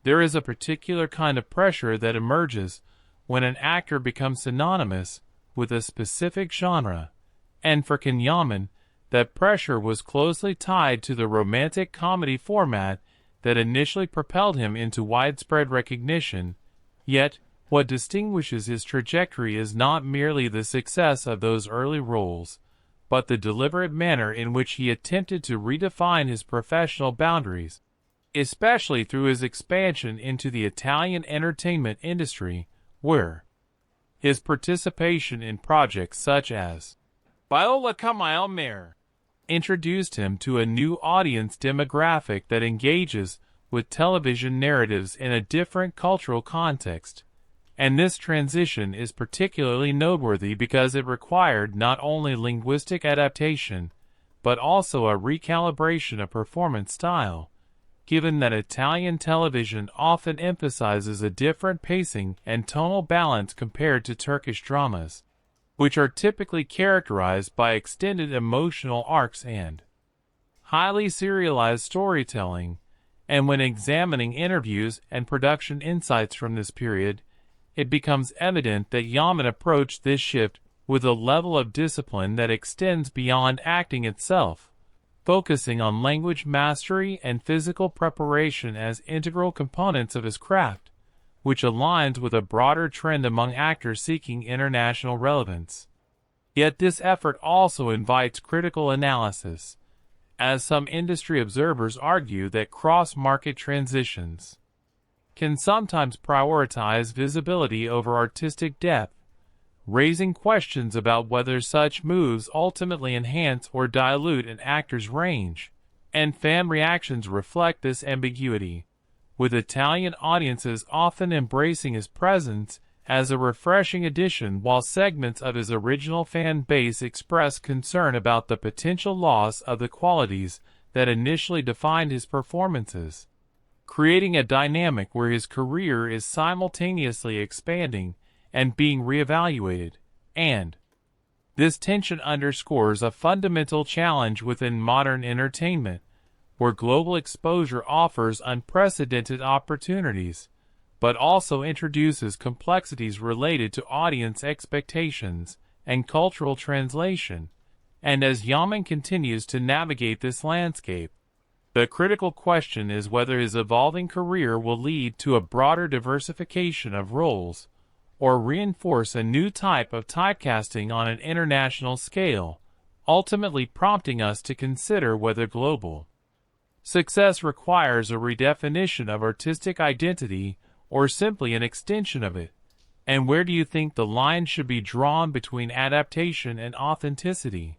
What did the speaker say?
There is a particular kind of pressure that emerges when an actor becomes synonymous with a specific genre, and for Yaman, that pressure was closely tied to the romantic comedy format that initially propelled him into widespread recognition. Yet, what distinguishes his trajectory is not merely the success of those early roles, but the deliberate manner in which he attempted to redefine his professional boundaries, especially through his expansion into the Italian entertainment industry, where his participation in projects such as Viola come il mare introduced him to a new audience demographic that engages with television narratives in a different cultural context. And this transition is particularly noteworthy because it required not only linguistic adaptation, but also a recalibration of performance style, given that Italian television often emphasizes a different pacing and tonal balance compared to Turkish dramas, which are typically characterized by extended emotional arcs and highly serialized storytelling. And when examining interviews and production insights from this period, it becomes evident that Yaman approached this shift with a level of discipline that extends beyond acting itself, focusing on language mastery and physical preparation as integral components of his craft, which aligns with a broader trend among actors seeking international relevance. Yet this effort also invites critical analysis, as some industry observers argue that cross-market transitions can sometimes prioritize visibility over artistic depth, raising questions about whether such moves ultimately enhance or dilute an actor's range, and fan reactions reflect this ambiguity, with Italian audiences often embracing his presence as a refreshing addition while segments of his original fan base express concern about the potential loss of the qualities that initially defined his performances, creating a dynamic where his career is simultaneously expanding and being reevaluated. And this tension underscores a fundamental challenge within modern entertainment, where global exposure offers unprecedented opportunities, but also introduces complexities related to audience expectations and cultural translation. And as Yaman continues to navigate this landscape, the critical question is whether his evolving career will lead to a broader diversification of roles, or reinforce a new type of typecasting on an international scale, ultimately prompting us to consider whether global success requires a redefinition of artistic identity or simply an extension of it. And where do you think the line should be drawn between adaptation and authenticity?